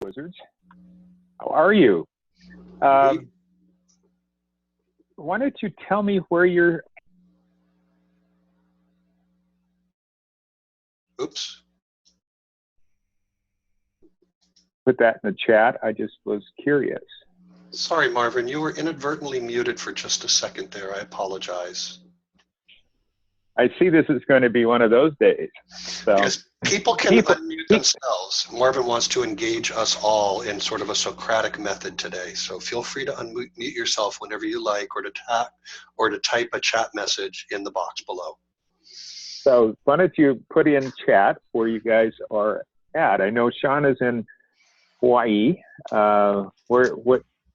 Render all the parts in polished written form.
Wizards. How are you? Great. Why don't you tell me where you're? Oops. Put that in the chat. I just was curious. Sorry, Marvin, you were inadvertently muted for just a second there. I apologize. I see this is going to be one of those days. So Because people can unmute themselves. Marvin wants to engage us all in sort of a Socratic method today. So feel free to unmute yourself whenever you like, or to type a chat message in the box below. So why don't you put in chat where you guys are at? I know Sean is in Hawaii.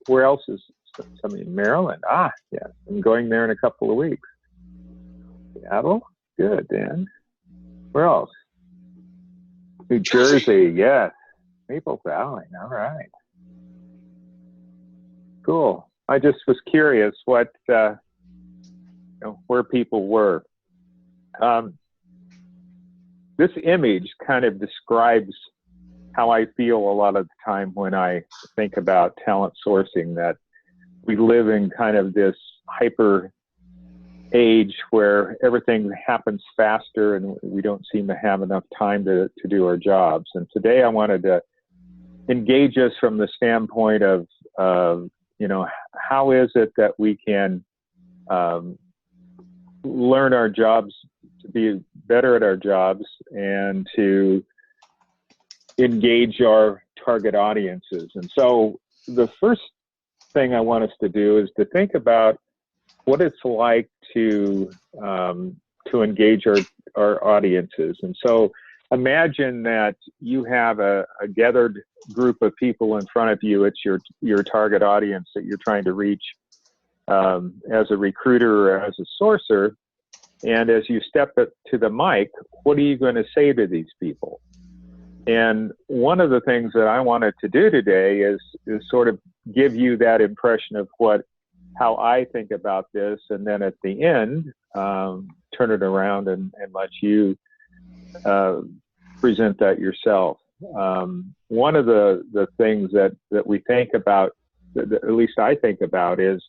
Where else is somebody in Maryland? Ah, yeah, I'm going there in a couple of weeks. Seattle, good, Dan. Where else? New Jersey, yes. Maple Valley, all right. Cool. I just was curious what, where people were. This image kind of describes how I feel a lot of the time when I think about talent sourcing, that we live in kind of this hyper age where everything happens faster and we don't seem to have enough time to do our jobs. And today I wanted to engage us from the standpoint of how is it that we can learn our jobs, to be better at our jobs, and to engage our target audiences. And so the first thing I want us to do is to think about what it's like to engage our audiences. And so imagine that you have a gathered group of people in front of you. It's your target audience that you're trying to reach as a recruiter or as a sourcer. And as you step up to the mic, what are you going to say to these people? And one of the things that I wanted to do today is sort of give you that impression of how I think about this, and then at the end, turn it around and let you present that yourself. One of the things that we think about, at least I think about, is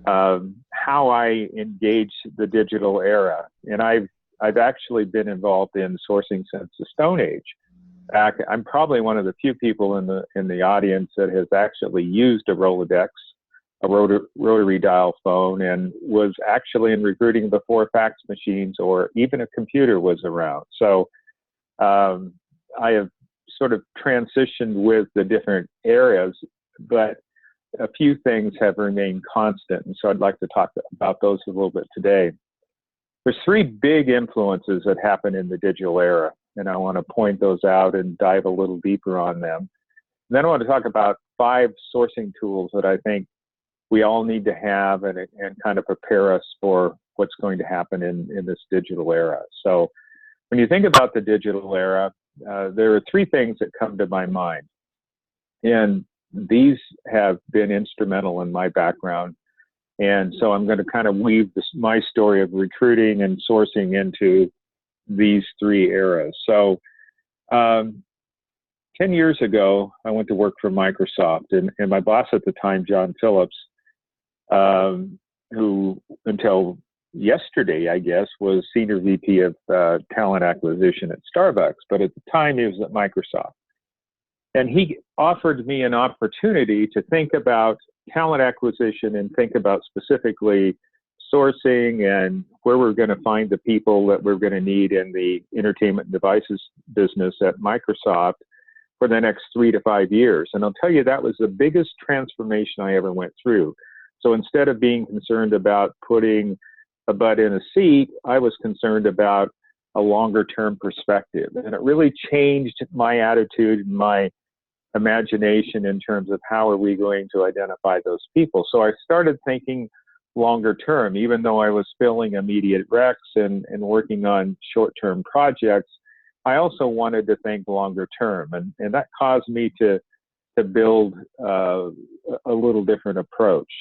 how I engage the digital era. And I've actually been involved in sourcing since the Stone Age. I'm probably one of the few people in the audience that has actually used a Rolodex, a rotary dial phone, and was actually in recruiting before fax machines or even a computer was around. So I have sort of transitioned with the different areas, but a few things have remained constant. And so I'd like to talk about those a little bit today. There's three big influences that happen in the digital era, and I want to point those out and dive a little deeper on them. And then I want to talk about 5 sourcing tools that I think we all need to have and kind of prepare us for what's going to happen in this digital era. So when you think about the digital era, there are 3 things that come to my mind. And these have been instrumental in my background. And so I'm going to kind of weave my story of recruiting and sourcing into these 3 eras. So 10 years ago, I went to work for Microsoft, and my boss at the time, John Phillips, who until yesterday, I guess, was Senior VP of Talent Acquisition at Starbucks, but at the time he was at Microsoft. And he offered me an opportunity to think about talent acquisition and think about specifically sourcing and where we're going to find the people that we're going to need in the entertainment devices business at Microsoft for the next 3 to 5 years. And I'll tell you, that was the biggest transformation I ever went through. So instead of being concerned about putting a butt in a seat, I was concerned about a longer term perspective. And it really changed my attitude and my imagination in terms of how are we going to identify those people. So I started thinking longer term, even though I was filling immediate recs and working on short-term projects. I also wanted to think longer term, and that caused me to build a little different approach.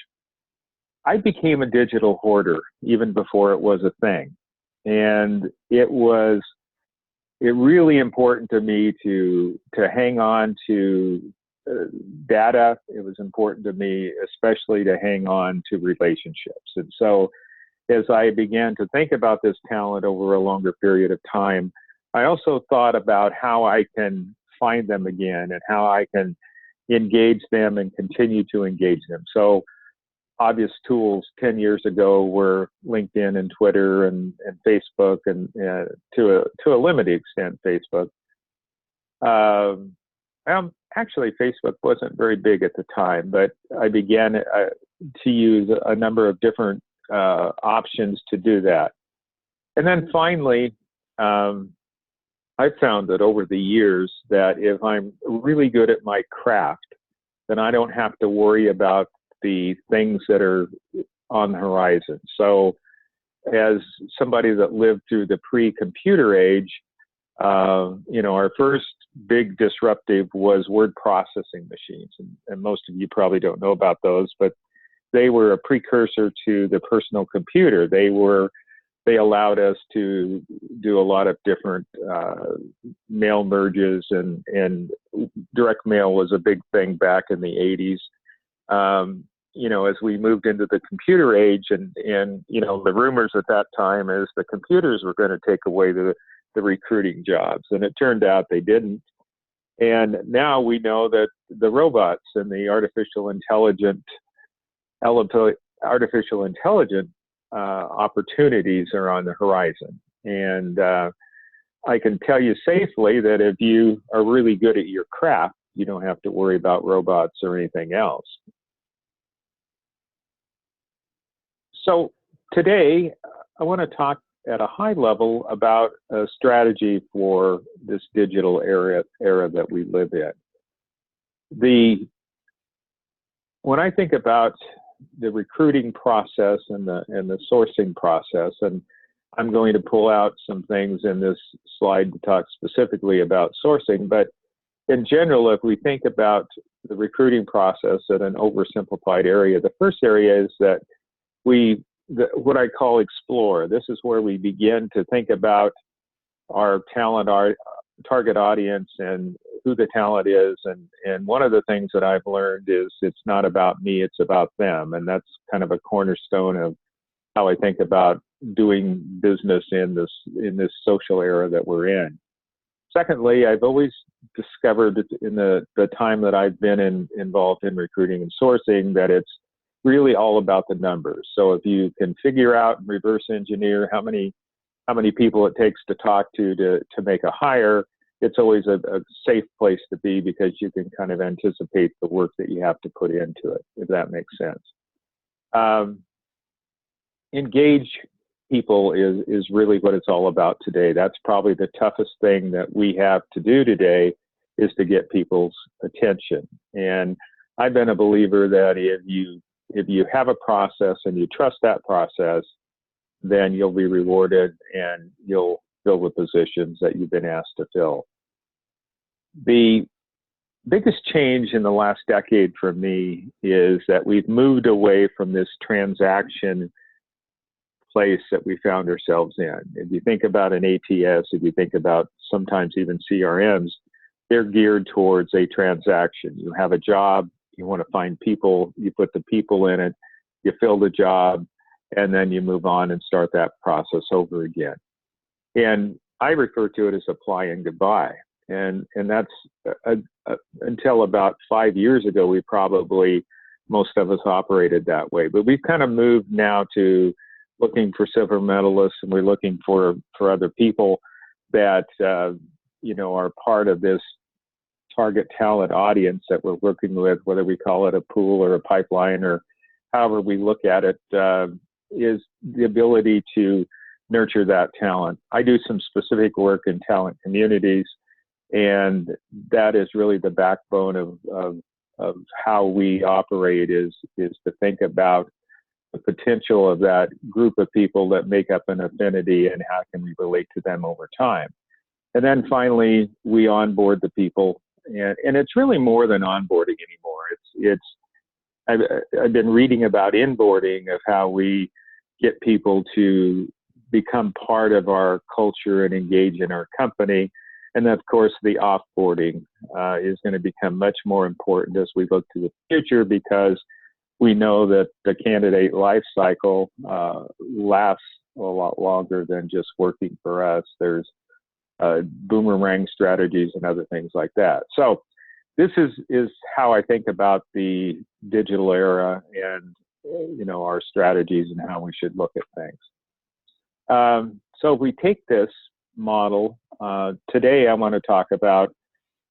I became a digital hoarder even before it was a thing, and it really important to me to hang on to data. It was important to me, especially to hang on to relationships. And so as I began to think about this talent over a longer period of time, I also thought about how I can find them again and how I can engage them and continue to engage them. So obvious tools 10 years ago were LinkedIn and Twitter and Facebook, and to a limited extent, Facebook. Actually, Facebook wasn't very big at the time, but I began to use a number of different options to do that. And then finally, I found that over the years that if I'm really good at my craft, then I don't have to worry about the things that are on the horizon. So as somebody that lived through the pre-computer age, our first big disruptive was word processing machines. And most of you probably don't know about those, but they were a precursor to the personal computer. They allowed us to do a lot of different mail merges, and direct mail was a big thing back in the 80s. As we moved into the computer age, and the rumors at that time is the computers were going to take away the recruiting jobs, and it turned out they didn't. And now we know that the robots and the artificial intelligent opportunities are on the horizon. And I can tell you safely that if you are really good at your craft, you don't have to worry about robots or anything else. So today, I want to talk at a high level about a strategy for this digital era that we live in. When I think about the recruiting process and the sourcing process, and I'm going to pull out some things in this slide to talk specifically about sourcing, but in general, if we think about the recruiting process at an oversimplified area, the first area is that what I call explore. This is where we begin to think about our talent, our target audience, and who the talent is. And one of the things that I've learned is it's not about me, it's about them. And that's kind of a cornerstone of how I think about doing business in this social era that we're in. Secondly, I've always discovered in the time that I've been involved in recruiting and sourcing that it's really all about the numbers. So if you can figure out and reverse engineer how many people it takes to talk to make a hire, it's always a safe place to be, because you can kind of anticipate the work that you have to put into it, if that makes sense. Engage people is really what it's all about today. That's probably the toughest thing that we have to do today, is to get people's attention. And I've been a believer that if you have a process and you trust that process, then you'll be rewarded and you'll fill the positions that you've been asked to fill. The biggest change in the last decade for me is that we've moved away from this transaction place that we found ourselves in. If you think about an ATS, if you think about sometimes even CRMs, they're geared towards a transaction. You have a job, you want to find people, you put the people in it, you fill the job, and then you move on and start that process over again. And I refer to it as apply and goodbye. And that's until about 5 years ago, most of us operated that way. But we've kind of moved now to looking for silver medalists, and we're looking for other people that are part of this target talent audience that we're working with, whether we call it a pool or a pipeline or however we look at it, is the ability to nurture that talent. I do some specific work in talent communities, and that is really the backbone of how we operate is to think about the potential of that group of people that make up an affinity and how can we relate to them over time. And then finally, we onboard the people. And it's really more than onboarding anymore. I've been reading about inboarding, of how we get people to become part of our culture and engage in our company. And then, of course, the offboarding is going to become much more important as we look to the future, because we know that the candidate life cycle lasts a lot longer than just working for us. There's boomerang strategies and other things like that. So this is how I think about the digital era and our strategies and how we should look at things. So if we take this model, today I want to talk about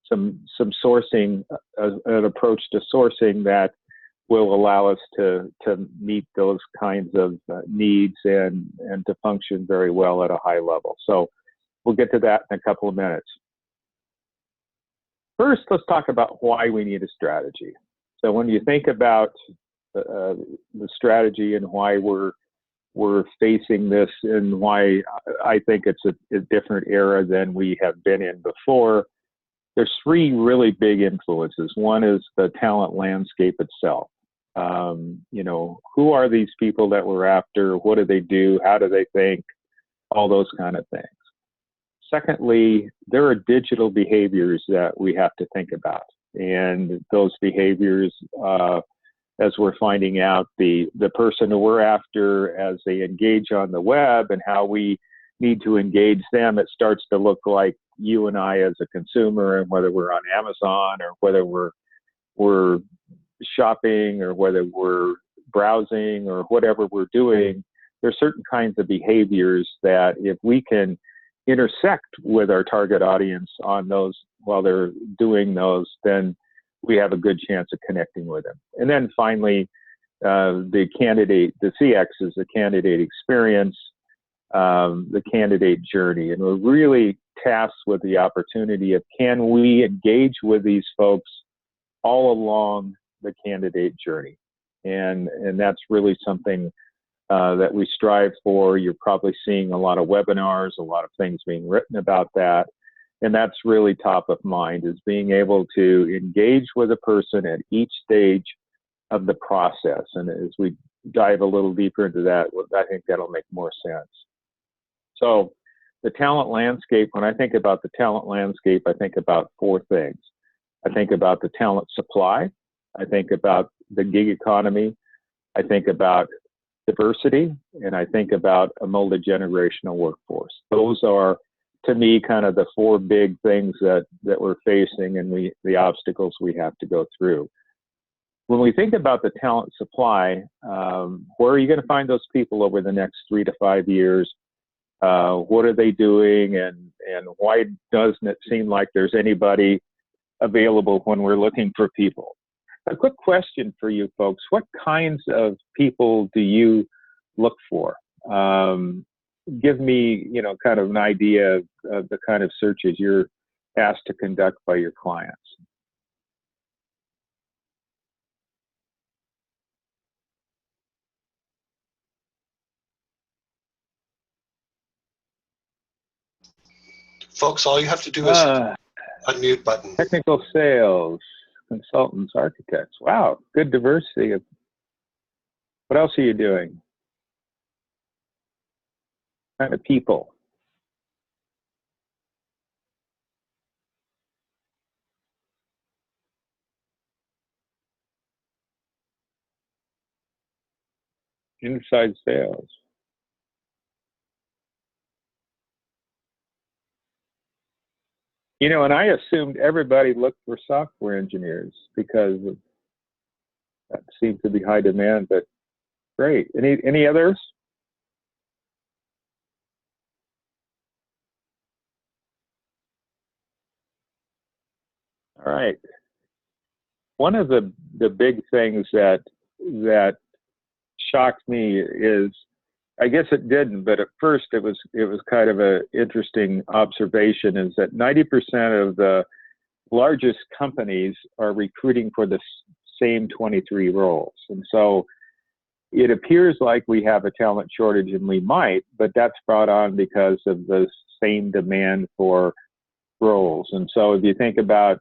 some sourcing, an approach to sourcing that will allow us to meet those kinds of needs and to function very well at a high level. So we'll get to that in a couple of minutes. First, let's talk about why we need a strategy. So when you think about the strategy and why we're facing this and why I think it's a different era than we have been in before, there's three really big influences. One is the talent landscape itself. Who are these people that we're after? What do they do? How do they think? All those kind of things. Secondly, there are digital behaviors that we have to think about. And those behaviors, as we're finding out, the person who we're after as they engage on the web and how we need to engage them, it starts to look like you and I as a consumer, and whether we're on Amazon or whether we're shopping or whether we're browsing or whatever we're doing, there's certain kinds of behaviors that if we can intersect with our target audience on those while they're doing those, then we have a good chance of connecting with them. And then finally, the CX is the candidate experience, the candidate journey. And we're really tasked with the opportunity of, can we engage with these folks all along the candidate journey? And that's really something that we strive for. You're probably seeing a lot of webinars, a lot of things being written about that. And that's really top of mind, is being able to engage with a person at each stage of the process. And as we dive a little deeper into that, I think that'll make more sense. So the talent landscape, when I think about the talent landscape, I think about four things. I think about the talent supply. I think about the gig economy. I think about diversity, and I think about a multi-generational workforce. Those are, to me, kind of the four big things that we're facing and the obstacles we have to go through. When we think about the talent supply, where are you going to find those people over the next 3 to 5 years? What are they doing, and why doesn't it seem like there's anybody available when we're looking for people? A quick question for you folks: what kinds of people do you look for? Give me, kind of an idea of the kind of searches you're asked to conduct by your clients. Folks, all you have to do is unmute button. Technical sales, consultants, architects. Wow, good diversity. What else are you doing? Kind of people. Inside sales. And I assumed everybody looked for software engineers because that seems to be high demand, but great. Any others? All right. One of the big things that shocked me is, I guess it didn't, but at first it was kind of an interesting observation, is that 90% of the largest companies are recruiting for the same 23 roles. And so it appears like we have a talent shortage, and we might, but that's brought on because of the same demand for roles. And so if you think about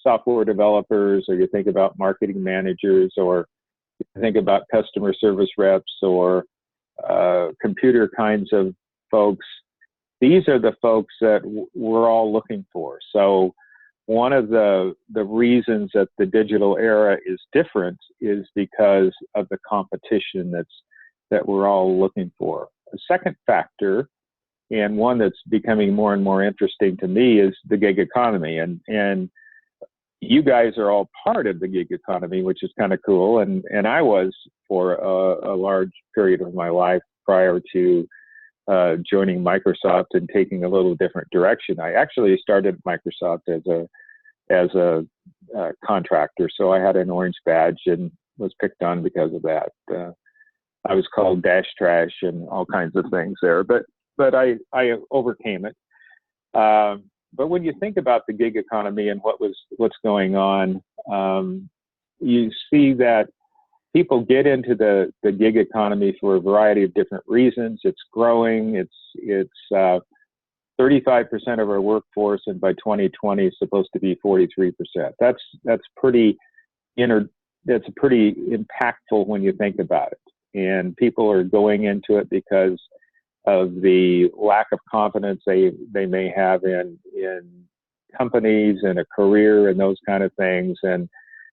software developers, or you think about marketing managers, or you think about customer service reps, or computer kinds of folks, these are the folks that we're all looking for. So one of the reasons that the digital era is different is because of the competition that we're all looking for. A second factor, and one that's becoming more and more interesting to me, is the gig economy. And you guys are all part of the gig economy, which is kind of cool. And I was for a large period of my life prior to joining Microsoft and taking a little different direction. I actually started Microsoft as a contractor, so I had an orange badge and was picked on because of that. I was called dash trash and all kinds of things there, but I overcame it. But when you think about the gig economy and what's going on, you see that people get into the gig economy for a variety of different reasons. It's growing. It's 35% of our workforce, and by 2020 is supposed to be 43%. That's pretty impactful when you think about it. And people are going into it because of the lack of confidence they may have in companies and a career and those kind of things. And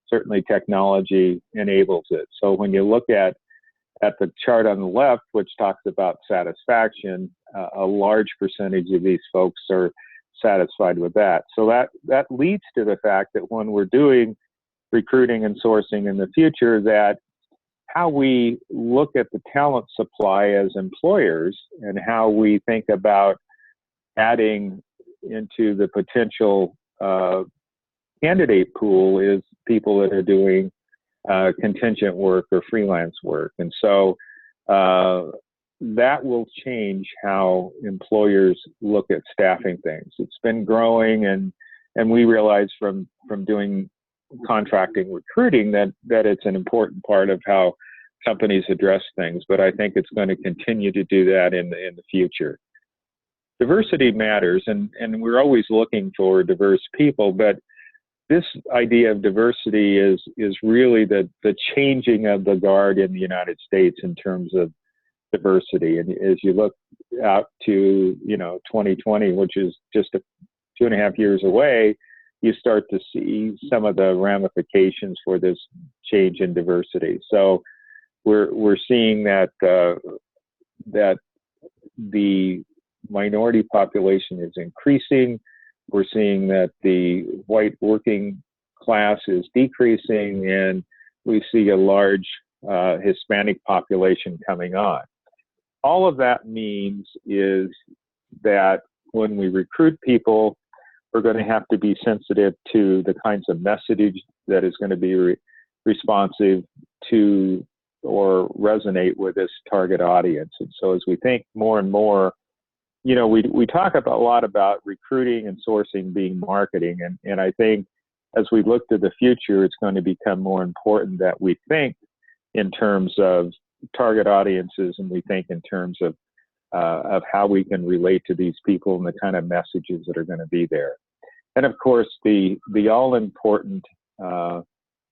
certainly technology enables it. So when you look at the chart on the left, which talks about satisfaction, a large percentage of these folks are satisfied with that. So that leads to the fact that when we're doing recruiting and sourcing in the future, that how we look at the talent supply as employers and how we think about adding into the potential candidate pool is people that are doing contingent work or freelance work. And so that will change how employers look at staffing things. It's been growing, and we realize from doing contracting recruiting that it's an important part of how companies address things, but I think it's going to continue to do that in the future. Diversity matters, and we're always looking for diverse people, but this idea of diversity is really the changing of the guard in the United States in terms of diversity. And as you look out to 2020, which is just 2.5 years away, you start to see some of the ramifications for this change in diversity. So we're seeing that that the minority population is increasing. We're seeing that the white working class is decreasing, and we see a large Hispanic population coming on. All of that means is that when we recruit people, we're going to have to be sensitive to the kinds of message that is going to be responsive to or resonate with this target audience. And so as we think more and more, we talk a lot about recruiting and sourcing being marketing. And I think as we look to the future, it's going to become more important that we think in terms of target audiences, and we think in terms of how we can relate to these people and the kind of messages that are going to be there. And of course, the all-important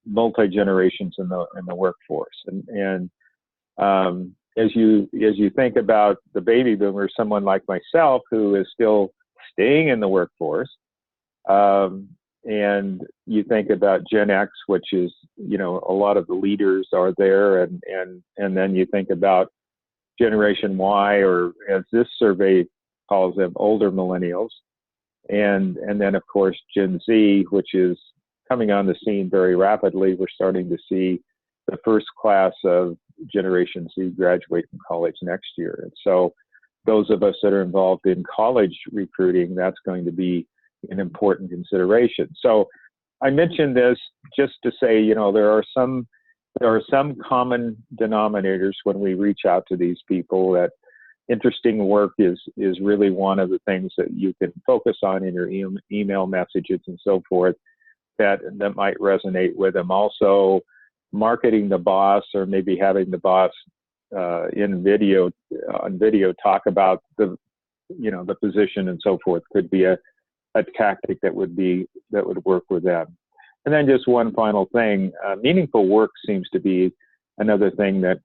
multi-generations in the workforce. And as you think about the baby boomers, someone like myself who is still staying in the workforce, and you think about Gen X, which is, a lot of the leaders are there, and then you think about Generation Y, or as this survey calls them, older millennials, and then of course Gen Z, which is coming on the scene very rapidly. We're starting to see the first class of Generation Z graduate from college next year. And so those of us that are involved in college recruiting, that's going to be an important consideration. So I mentioned this just to say, there are some common denominators when we reach out to these people. That interesting work is really one of the things that you can focus on in your email messages and so forth that might resonate with them. Also, marketing the boss, or maybe having the boss on video talk about the position and so forth, could be a tactic that would work with them. And then just one final thing, meaningful work seems to be another thing that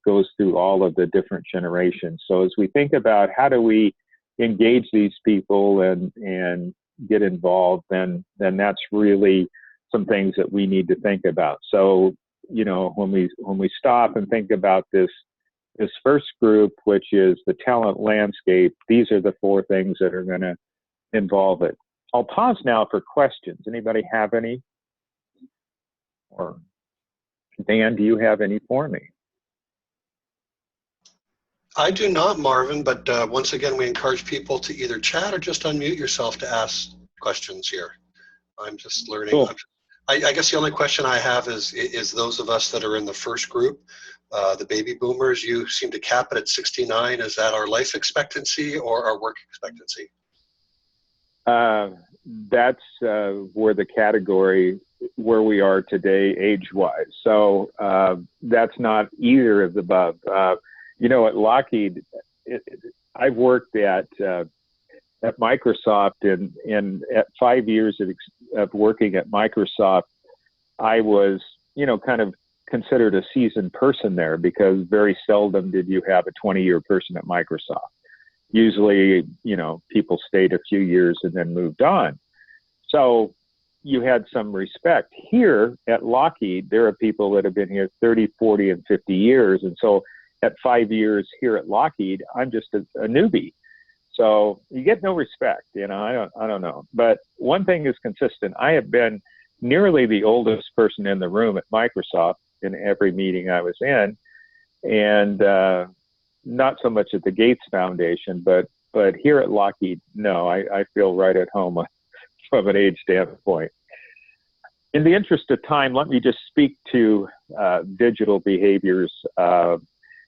goes through all of the different generations. So as we think about how do we engage these people and get involved, then that's really some things that we need to think about. So, when we stop and think about this first group, which is the talent landscape, these are the 4 things that are going to involve it. I'll pause now for questions. Anybody have any? Or Dan, do you have any for me? I do not, Marvin, but once again, we encourage people to either chat or just unmute yourself to ask questions here. I'm just learning. Cool. I guess the only question I have is those of us that are in the first group, the baby boomers, you seem to cap it at 69. Is that our life expectancy or our work expectancy? That's where the category where we are today age-wise. So that's not either of the above. At Lockheed, I've worked at Microsoft, and at 5 years of working at Microsoft, I was, kind of considered a seasoned person there, because very seldom did you have a 20-year person at Microsoft. Usually, people stayed a few years and then moved on. So you had some respect. Here at Lockheed, there are people that have been here 30, 40, and 50 years. And so at 5 years here at Lockheed, I'm just a newbie. So you get no respect, I don't know. But one thing is consistent. I have been nearly the oldest person in the room at Microsoft in every meeting I was in. And not so much at the Gates Foundation, but here at Lockheed, no, I feel right at home from an age standpoint. In the interest of time, let me just speak to digital behaviors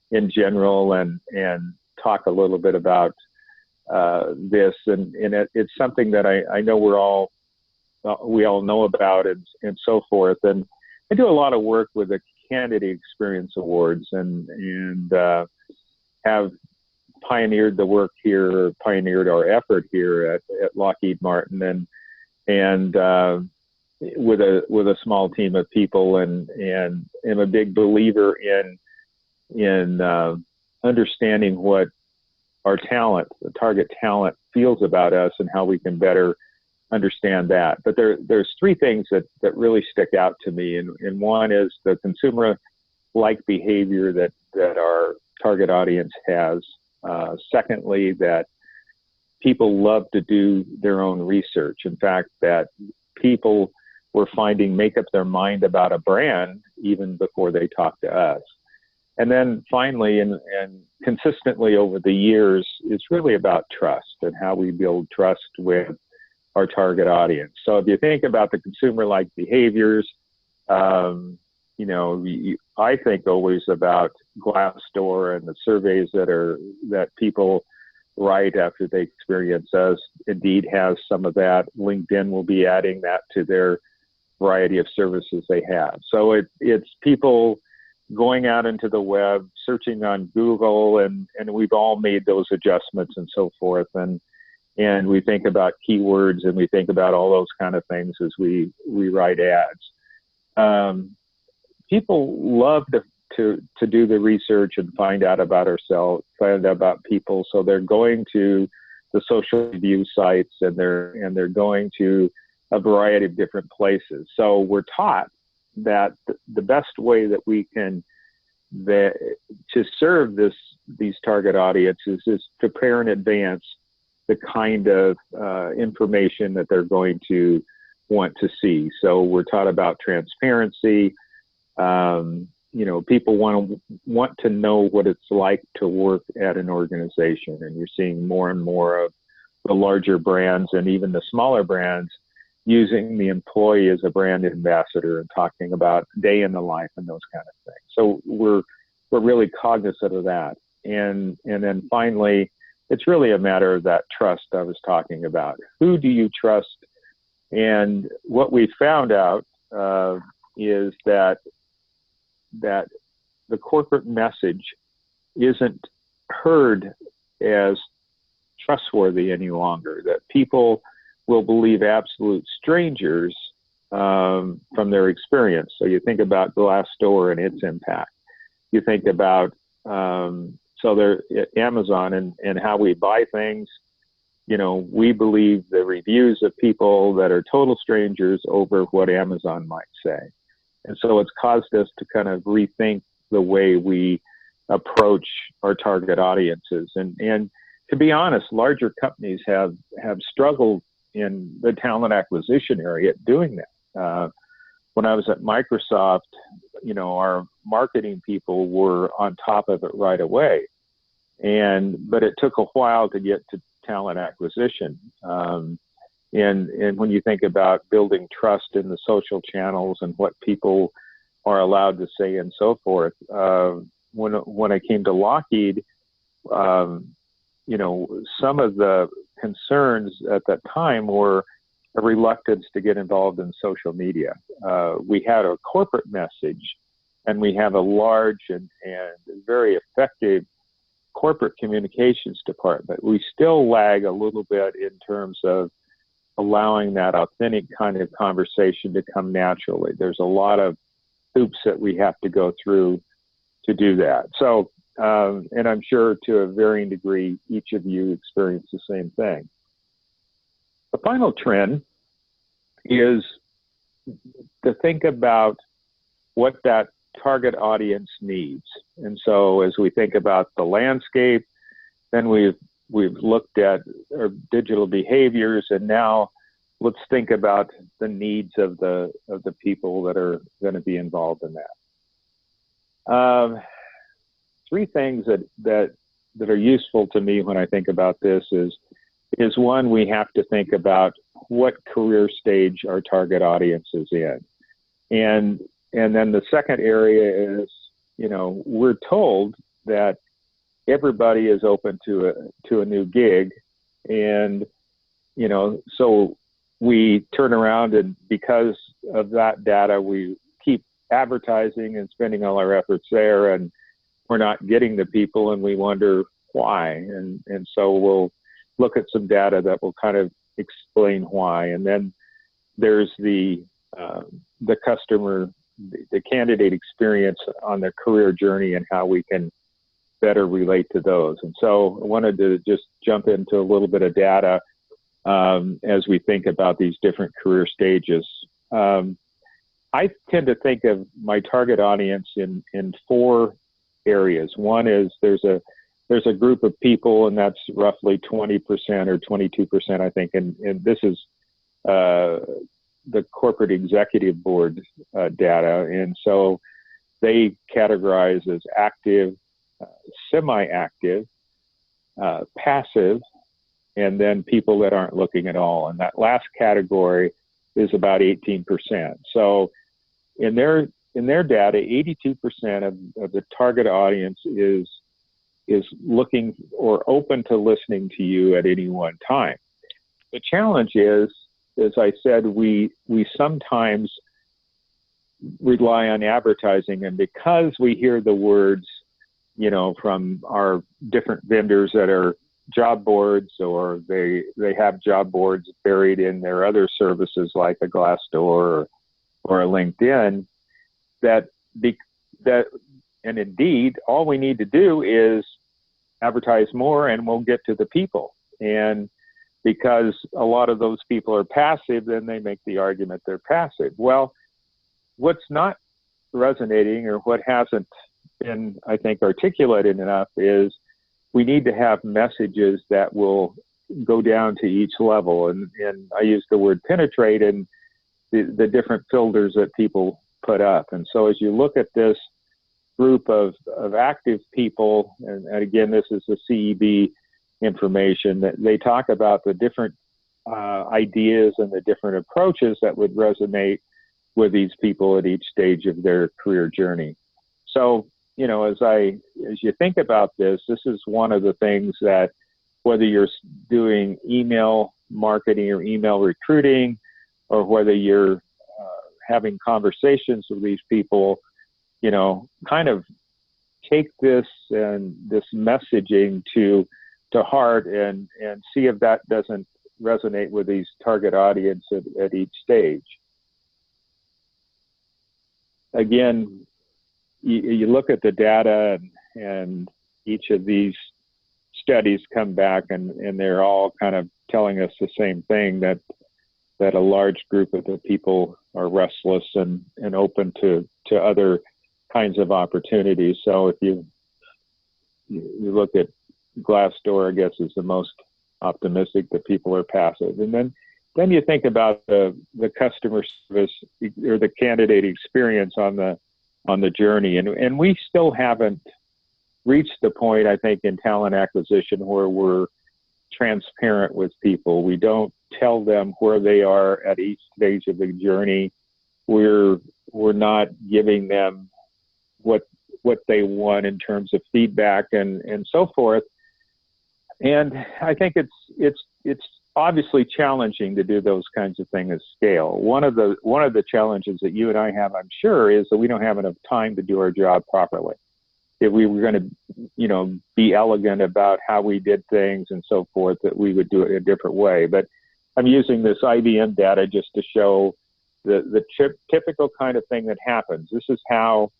in general and talk a little bit about this. And it's something that I know we all know about and so forth. And I do a lot of work with the Candidate Experience Awards and have pioneered the work here, pioneered our effort here at Lockheed Martin, and with a small team of people, and am a big believer in understanding what our talent, the target talent, feels about us and how we can better understand that. But there's 3 things that really stick out to me, and one is the consumer-like behavior that our target audience has. Secondly, that people love to do their own research. In fact, that people were finding make up their mind about a brand even before they talk to us. And then finally, and consistently over the years, it's really about trust and how we build trust with our target audience. So if you think about the consumer-like behaviors, I think always about Glassdoor and the surveys that people write after they experience us. Indeed has some of that. LinkedIn will be adding that to their variety of services they have. So it's people going out into the web, searching on Google, and we've all made those adjustments and so forth. And we think about keywords, and we think about all those kind of things as we write ads. People love to do the research and find out about ourselves, find out about people. So they're going to the social review sites, and they're going to a variety of different places. So we're taught that the best way that we can to serve these target audiences is prepare in advance the kind of information that they're going to want to see. So we're taught about transparency. People want to know what it's like to work at an organization, and you're seeing more and more of the larger brands and even the smaller brands using the employee as a brand ambassador and talking about day in the life and those kind of things. So we're really cognizant of that. And then finally, it's really a matter of that trust I was talking about. Who do you trust? And what we found out is that the corporate message isn't heard as trustworthy any longer, that people will believe absolute strangers from their experience. So you think about Glassdoor and its impact. You think about Amazon and how we buy things. we believe the reviews of people that are total strangers over what Amazon might say. And so it's caused us to kind of rethink the way we approach our target audiences. And to be honest, larger companies have struggled in the talent acquisition area doing that. When I was at Microsoft, our marketing people were on top of it right away. But it took a while to get to talent acquisition. And when you think about building trust in the social channels and what people are allowed to say and so forth, when I came to Lockheed, some of the concerns at that time were a reluctance to get involved in social media. We had a corporate message, and we have a large and very effective corporate communications department. We still lag a little bit in terms of allowing that authentic kind of conversation to come naturally. There's a lot of hoops that we have to go through to do that. So, and I'm sure to a varying degree, each of you experience the same thing. The final trend is to think about what that target audience needs. And so as we think about the landscape, then we've looked at our digital behaviors, and now let's think about the needs of the people that are going to be involved in that. Three things that are useful to me when I think about this is one, we have to think about what career stage our target audience is in. And then the second area is, we're told that everybody is open to a new gig. And, so we turn around, and because of that data, we keep advertising and spending all our efforts there, and we're not getting the people, and we wonder why. And so we'll look at some data that will kind of explain why. And then there's the customer, the candidate experience on their career journey, and how we can better relate to those. And so I wanted to just jump into a little bit of data as we think about these different career stages. I tend to think of my target audience in four areas. One is there's a group of people, and that's roughly 20% or 22%, I think. And this is the corporate executive board data. And so they categorize as active, semi-active, passive, and then people that aren't looking at all. And that last category is about 18%. So in their data, 82% of the target audience is looking or open to listening to you at any one time. The challenge is, as I said, we sometimes rely on advertising, and because we hear the words, from our different vendors that are job boards, or they have job boards buried in their other services like a Glassdoor or a LinkedIn, and indeed, all we need to do is advertise more, and we'll get to the people. And because a lot of those people are passive, then they make the argument they're passive. Well, what's not resonating, or what hasn't been, I think, articulated enough, is we need to have messages that will go down to each level. And I use the word penetrate in the different filters that people put up. And so as you look at this group of active people, and again, this is the CEB information, that they talk about the different ideas and the different approaches that would resonate with these people at each stage of their career journey. So, as you think about this is one of the things that, whether you're doing email marketing or email recruiting, or whether you're having conversations with these people, kind of take this and this messaging to heart, and see if that doesn't resonate with these target audience at each stage. Again, you look at the data, and each of these studies come back, and they're all kind of telling us the same thing, that a large group of the people are restless and open to other kinds of opportunities. So if you look at Glassdoor, I guess, is the most optimistic, that people are passive. And then you think about the customer service or the candidate experience on the journey. And we still haven't reached the point, I think, in talent acquisition where we're transparent with people. We don't tell them where they are at each stage of the journey. We're not giving them what they want in terms of feedback and so forth. And I think it's obviously challenging to do those kinds of things at scale. One of the challenges that you and I have, I'm sure, is that we don't have enough time to do our job properly. If we were going to, be elegant about how we did things and so forth, that we would do it a different way. But I'm using this IBM data just to show the typical kind of thing that happens. This is how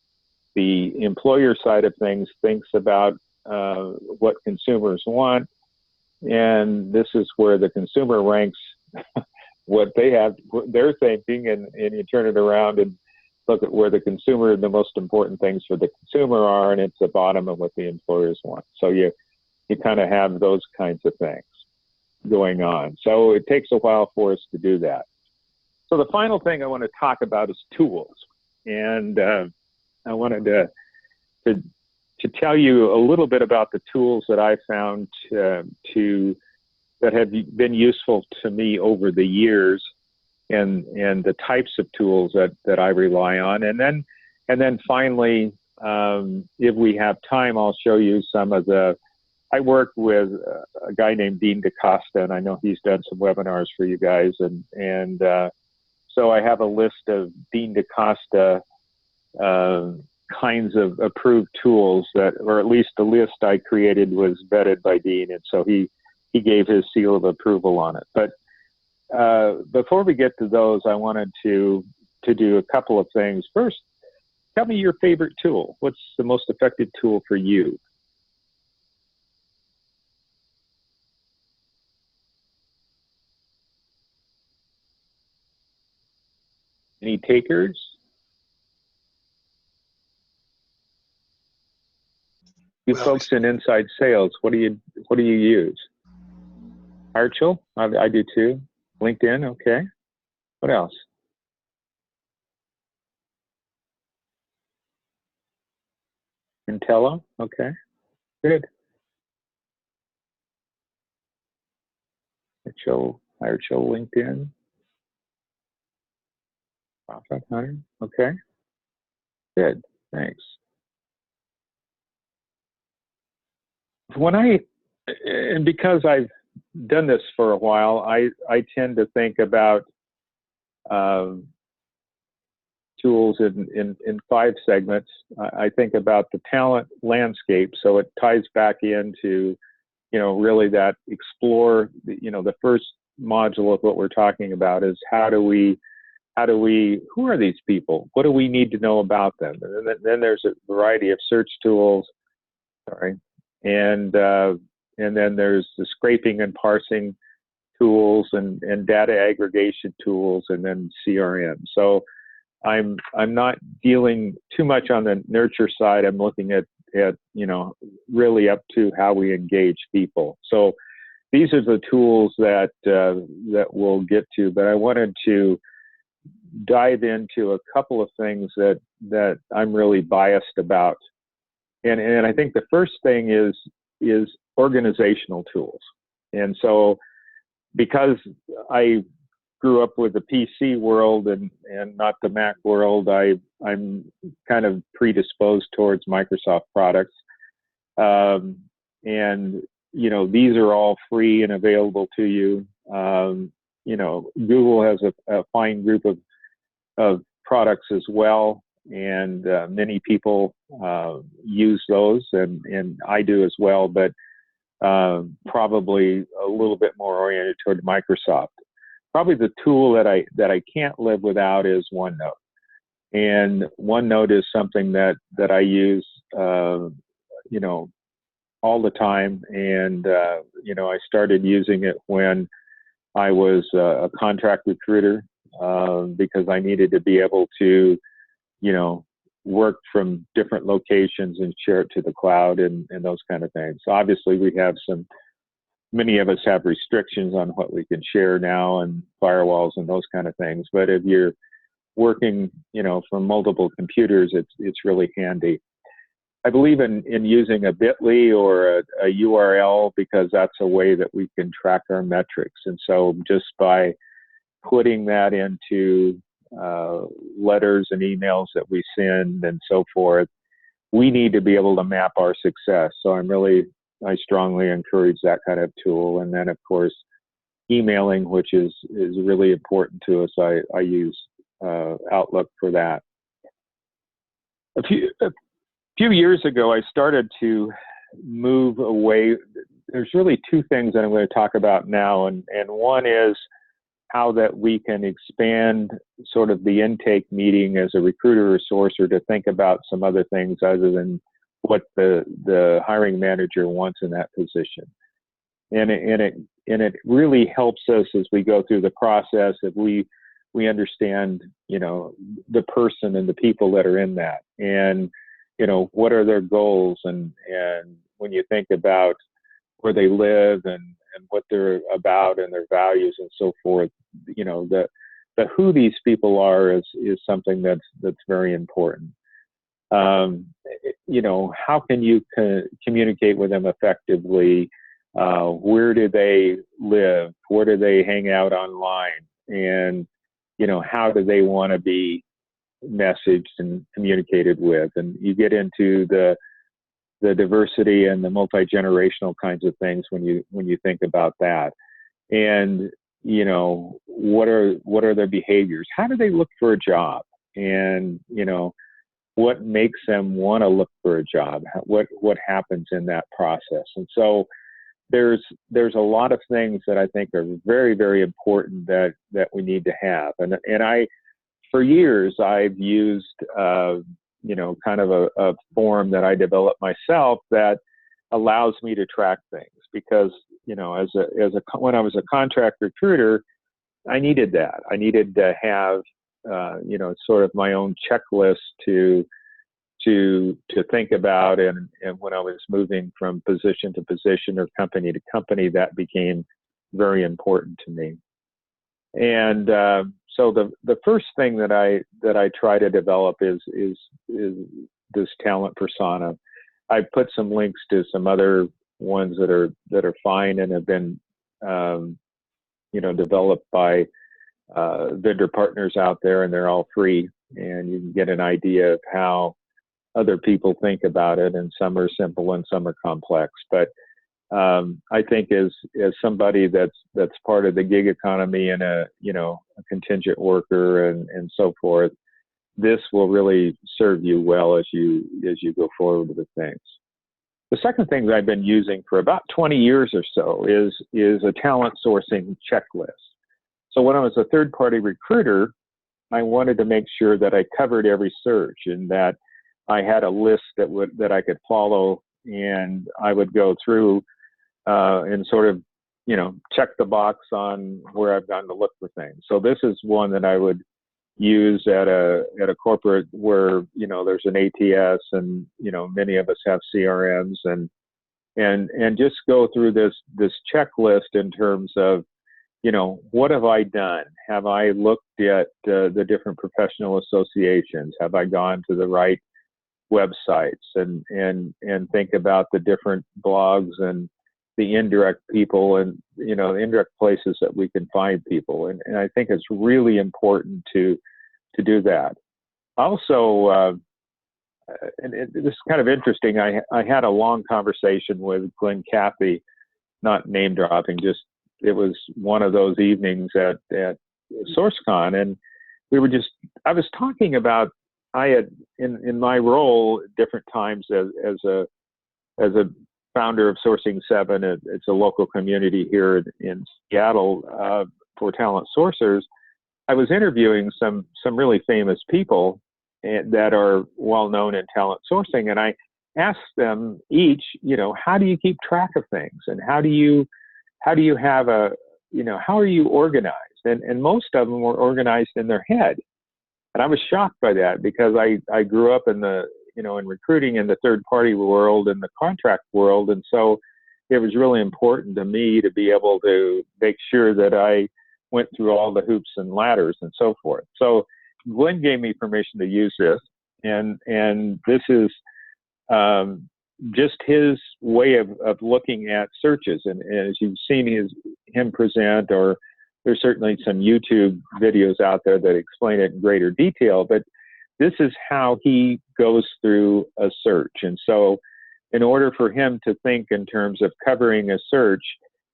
the employer side of things thinks about what consumers want, and this is where the consumer ranks what they're thinking, and you turn it around and look at where the most important things for the consumer are, and it's the bottom of what the employers want. So you kind of have those kinds of things going on. So it takes a while for us to do that. So the final thing I want to talk about is tools. And I wanted to tell you a little bit about the tools that I found that have been useful to me over the years, and the types of tools that I rely on. And then finally, if we have time, I'll show you some of I work with a guy named Dean DaCosta, and I know he's done some webinars for you guys. And so I have a list of Dean DaCosta kinds of approved tools or at least the list I created was vetted by Dean. And so he gave his seal of approval on it. But before we get to those, I wanted to do a couple of things. First, tell me your favorite tool. What's the most effective tool for you? Any takers? You folks in inside sales, what do you use? Archel? I do too. LinkedIn, okay. What else? Intello, okay. Good. Archel, LinkedIn. Profit Hunter, okay. Good, thanks. And because I've done this for a while, I tend to think about tools in 5 segments. I think about the talent landscape, so it ties back into, really that explore, the first module of what we're talking about is who are these people? What do we need to know about them? And then there's a variety of search tools, and then there's the scraping and parsing tools and data aggregation tools, and then CRM. So I'm not dealing too much on the nurture side. I'm looking at really up to how we engage people. So these are the tools that we'll get to, but I wanted to dive into a couple of things that I'm really biased about. And I think the first thing is organizational tools. And so because I grew up with the PC world and not the Mac world, I'm kind of predisposed towards Microsoft products. And, these are all free and available to you. Google has a fine group of products as well. And many people use those, and I do as well, but probably a little bit more oriented toward Microsoft. Probably the tool that I can't live without is OneNote. And OneNote is something that I use, all the time. And, I started using it when I was a contract recruiter, because I needed to be able to, work from different locations and share it to the cloud and those kind of things. So obviously many of us have restrictions on what we can share now and firewalls and those kind of things. But if you're working, from multiple computers, it's really handy. I believe in using a bit.ly or a URL, because that's a way that we can track our metrics. And so just by putting that into letters and emails that we send and so forth, we need to be able to map our success. So I strongly encourage that kind of tool. And then, of course, emailing, which is really important to us. I use Outlook for that. A few years ago, I started to move away. There's really two things that I'm going to talk about now, and one is how that we can expand sort of the intake meeting as a recruiter or sourcer to think about some other things other than what the hiring manager wants in that position. And it really helps us as we go through the process if we understand, the person and the people that are in that, and what are their goals, and when you think about where they live and what they're about and their values and so forth, the who these people are is something that's very important. How can you communicate with them effectively? Where do they live? Where do they hang out online? And, how do they want to be messaged and communicated with? And you get into the diversity and the multi-generational kinds of things when you think about that. And, what are their behaviors? How do they look for a job? And, what makes them want to look for a job? What happens in that process? And so there's a lot of things that I think are very, very important that we need to have. And for years, I've used, kind of a form that I developed myself that allows me to track things, because, when I was a contract recruiter, I needed that. I needed to have, sort of my own checklist to think about. And when I was moving from position to position or company to company, that became very important to me. And so the first thing that I try to develop is this talent persona. I put some links to some other ones that are fine and have been developed by vendor partners out there, and they're all free, and you can get an idea of how other people think about it, and some are simple and some are complex. But I think as somebody that's part of the gig economy and a contingent worker and so forth, this will really serve you well as you go forward with things. The second thing that I've been using for about 20 years or so is a talent sourcing checklist. So when I was a third-party recruiter, I wanted to make sure that I covered every search and that I had a list that I could follow, and I would go through and sort of, check the box on where I've gone to look for things. So this is one that I would use at a corporate where, there's an ATS and, many of us have CRMs and just go through this checklist in terms of, what have I done? Have I looked at the different professional associations? Have I gone to the right websites and think about the different blogs and the indirect people and, the indirect places that we can find people. And I think it's really important to do that. Also, and this is kind of interesting. I had a long conversation with Glenn Cathey, not name dropping, just it was one of those evenings at SourceCon, and I was talking about, I had in my role at different times as a founder of Sourcing 7, it's a local community here in Seattle for talent sourcers. I was interviewing some really famous people that are well known in talent sourcing, and ask them each, how do you keep track of things, and how do you have how are you organized? And most of them were organized in their head. And I was shocked by that, because I grew up in in recruiting in the third party world and the contract world. And so it was really important to me to be able to make sure that I went through all the hoops and ladders and so forth. So Glenn gave me permission to use this, and this is just his way of looking at searches. And as you've seen him present, or there's certainly some YouTube videos out there that explain it in greater detail, but this is how he goes through a search. And so in order for him to think in terms of covering a search,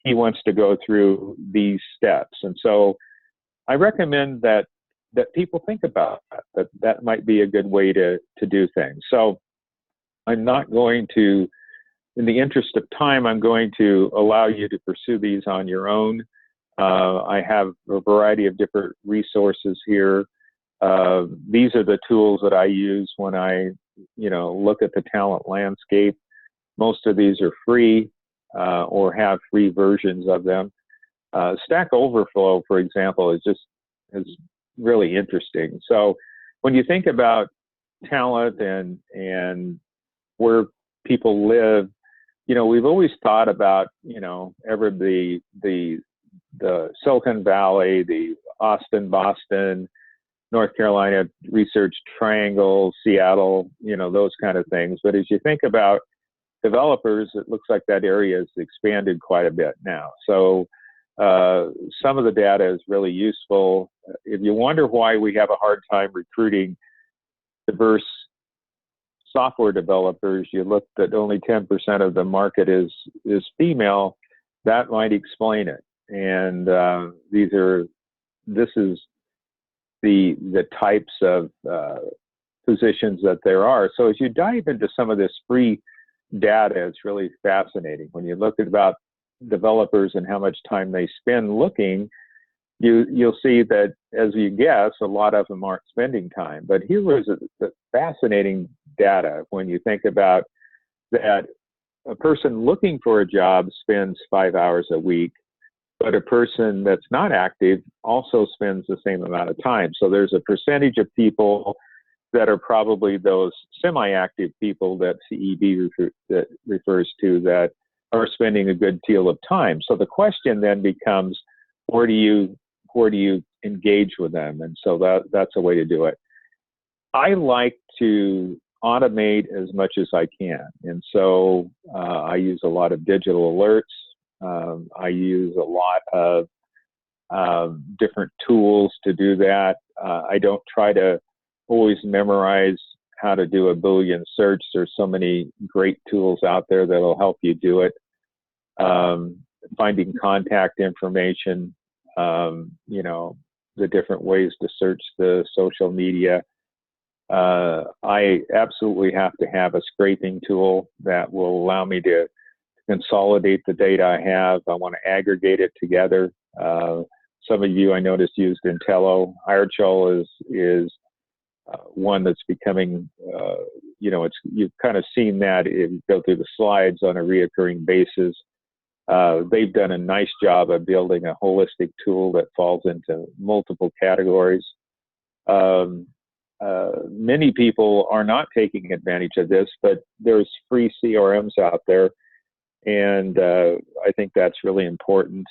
he wants to go through these steps. And so I recommend that people think about that might be a good way to do things. So I'm not going to, in the interest of time, I'm going to allow you to pursue these on your own. I have a variety of different resources here. These are the tools that I use when I, look at the talent landscape. Most of these are free or have free versions of them. Stack Overflow, for example, is really interesting. So when you think about talent and where people live, we've always thought about, the Silicon Valley, the Austin, Boston, North Carolina Research Triangle, Seattle, those kind of things. But as you think about developers, it looks like that area has expanded quite a bit now. So some of the data is really useful. If you wonder why we have a hard time recruiting diverse software developers, you look that only 10% of the market is female, that might explain it. And this is the types of positions that there are. So as you dive into some of this free data, it's really fascinating. When you look at about developers and how much time they spend looking, you'll see that, as you guess, a lot of them aren't spending time. But here was the fascinating data when you think about that a person looking for a job spends 5 hours a week, but a person that's not active also spends the same amount of time. So there's a percentage of people that are probably those semi-active people that CEB refers to, that are spending a good deal of time. So the question then becomes, where do you engage with them? And so that's a way to do it. I like to automate as much as I can. And so I use a lot of digital alerts. I use a lot of different tools to do that. I don't try to always memorize how to do a Boolean search. There's so many great tools out there that'll help you do it. Finding contact information, the different ways to search the social media. I absolutely have to have a scraping tool that will allow me to consolidate the data I have. I want to aggregate it together. Some of you, I noticed, used Intello. Hiretual is one that's becoming, you've kind of seen that if you go through the slides on a reoccurring basis. They've done a nice job of building a holistic tool that falls into multiple categories. Many people are not taking advantage of this, but there's free CRMs out there. And I think that's really important.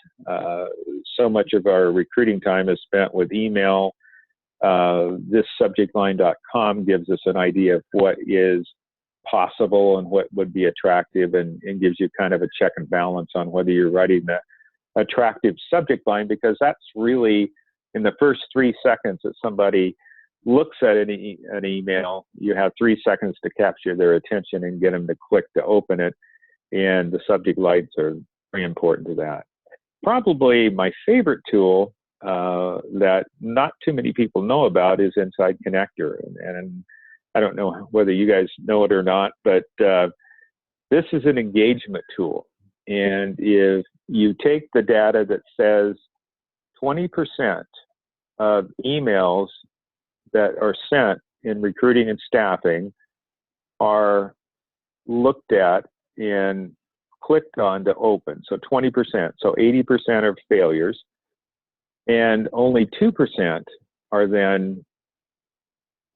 So much of our recruiting time is spent with email. This subjectline.com gives us an idea of what is possible and what would be attractive, and gives you kind of a check and balance on whether you're writing the attractive subject line, because that's really in the first 3 seconds that somebody looks at an email, you have 3 seconds to capture their attention and get them to click to open it. And the subject lines are very important to that. Probably my favorite tool that not too many people know about is Inside Connector. And I don't know whether you guys know it or not, but this is an engagement tool. And if you take the data that says 20% of emails that are sent in recruiting and staffing are looked at and clicked on to open. So 20%, so 80% are failures, and only 2% are then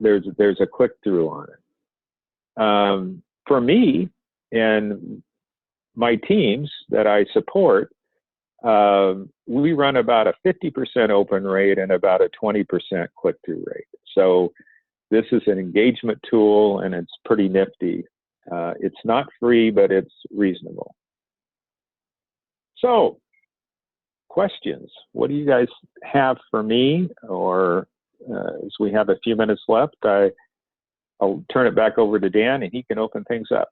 there's a click through on it. For me and my teams that I support, we run about a 50% open rate and about a 20% click through rate. So this is an engagement tool, and it's pretty nifty. It's not free, but it's reasonable. So, questions. What do you guys have for me? Or as we have a few minutes left, I'll turn it back over to Dan, and he can open things up.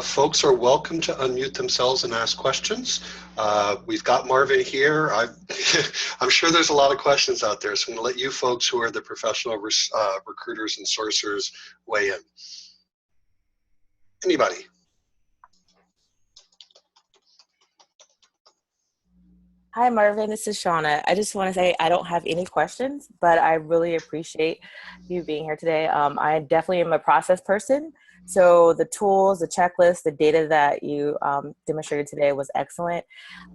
Folks are welcome to unmute themselves and ask questions. We've got Marvin here. I'm sure there's a lot of questions out there, so I'm going to let you folks who are the professional recruiters and sourcers weigh in. Anybody? Hi, Marvin. This is Shauna. I just want to say I don't have any questions, but I really appreciate you being here today. I definitely am a process person. So the tools, the checklist, the data that you demonstrated today was excellent.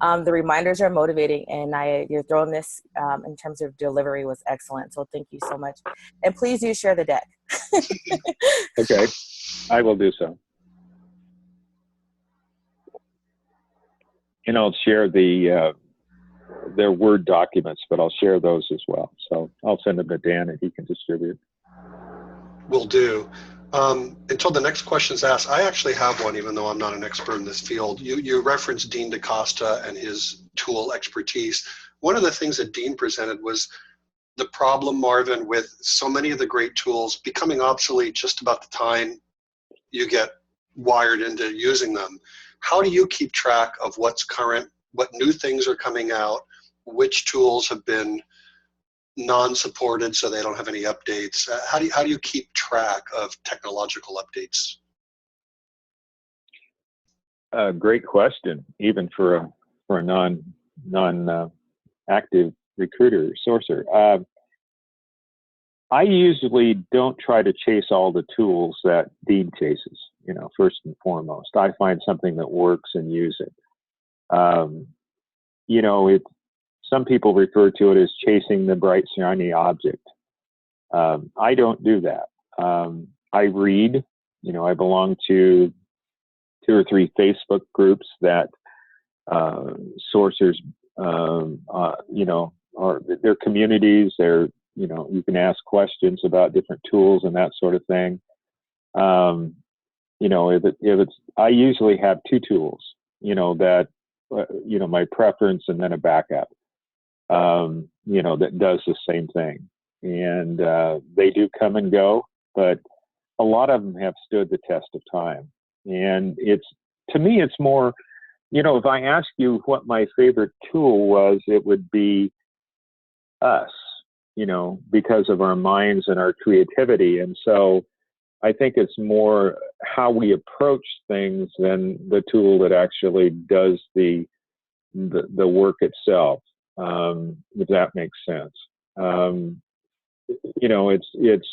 The reminders are motivating, and you're throwing this in terms of delivery was excellent. So thank you so much. And please do share the deck. Okay, I will do so. And I'll share their Word documents, but I'll share those as well. So I'll send them to Dan and he can distribute. Will do. Until the next question is asked, I actually have one, even though I'm not an expert in this field. You referenced Dean DaCosta and his tool expertise. One of the things that Dean presented was the problem, Marvin, with so many of the great tools becoming obsolete just about the time you get wired into using them. How do you keep track of what's current, what new things are coming out, which tools have been non-supported so they don't have any updates? How do you keep track of technological updates? Great question, even for a non-active recruiter sourcer. I usually don't try to chase all the tools that Dean chases. First and foremost, I find something that works and use it. Some people refer to it as chasing the bright, shiny object. I don't do that. I read. I belong to 2 or 3 Facebook groups that sourcers, are their communities. They're, you can ask questions about different tools and that sort of thing. I usually have 2 tools, that, my preference and then a backup. That does the same thing. And they do come and go, but a lot of them have stood the test of time. And to me, it's more, if I ask you what my favorite tool was, it would be us, because of our minds and our creativity. And so I think it's more how we approach things than the tool that actually does the work itself. If that makes sense. It's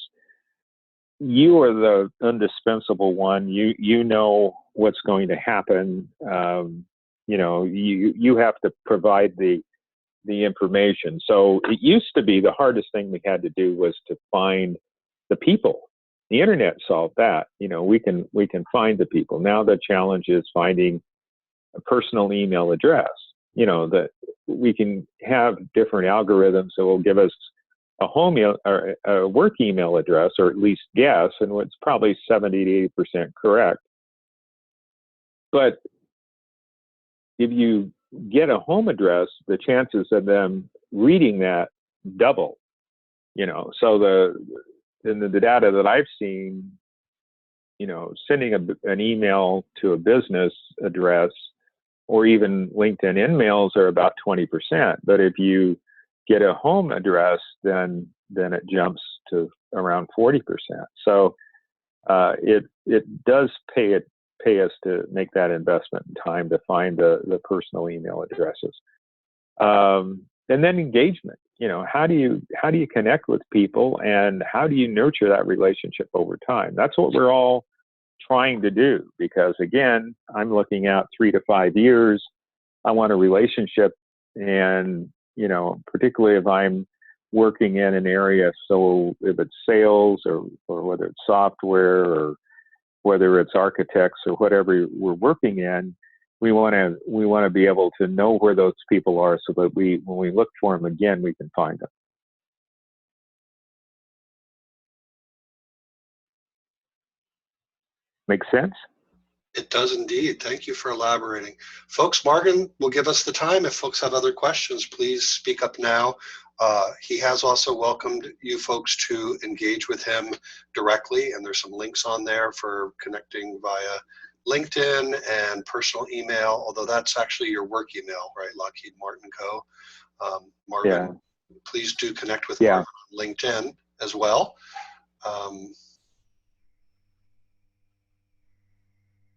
you are the indispensable one. You know what's going to happen. You have to provide the information. So it used to be the hardest thing we had to do was to find the people. The internet solved that. We can find the people. Now the challenge is finding a personal email address. That we can have different algorithms that will give us a or a work email address, or at least guess, and it's probably 70 to 80% correct. But if you get a home address, the chances of them reading that double. So in the data that I've seen, sending an email to a business address or even LinkedIn InMails are about 20%. But if you get a home address, then it jumps to around 40%. So it does pay us to make that investment in time to find the personal email addresses. then engagement. How do you connect with people, and how do you nurture that relationship over time? That's what we're all trying to do, because again, I'm looking out 3 to 5 years. I want a relationship, and particularly if I'm working in an area, so if it's sales or whether it's software or whether it's architects or whatever we're working in, we want to be able to know where those people are, so that when we look for them again, we can find them. Make sense? It does indeed. Thank you for elaborating. Folks, Marvin will give us the time. If folks have other questions, please speak up now. He has also welcomed you folks to engage with him directly, and there's some links on there for connecting via LinkedIn and personal email, although that's actually your work email, right? Lockheed Martin Co. Marvin, Yeah. Please do connect with Yeah. Marvin on LinkedIn as well.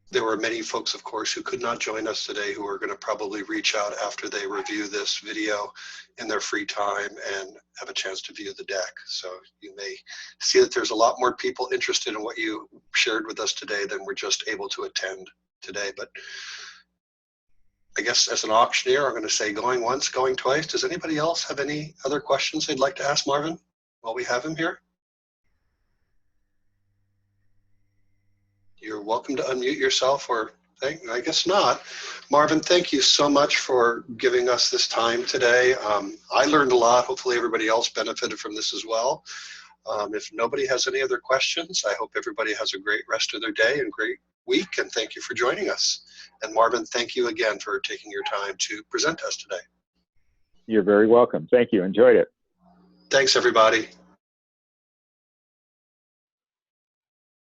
There were many folks, of course, who could not join us today, who are going to probably reach out after they review this video in their free time and have a chance to view the deck. So you may see that there's a lot more people interested in what you shared with us today than were just able to attend today. But I guess as an auctioneer, I'm going to say going once, going twice. Does anybody else have any other questions they'd like to ask Marvin while we have him here? You're welcome to unmute yourself, or I guess not. Marvin, thank you so much for giving us this time today. I learned a lot. Hopefully everybody else benefited from this as well. If nobody has any other questions, I hope everybody has a great rest of their day and great week, and thank you for joining us. And Marvin, thank you again for taking your time to present us today. You're very welcome. Thank you. Enjoyed it. Thanks, everybody.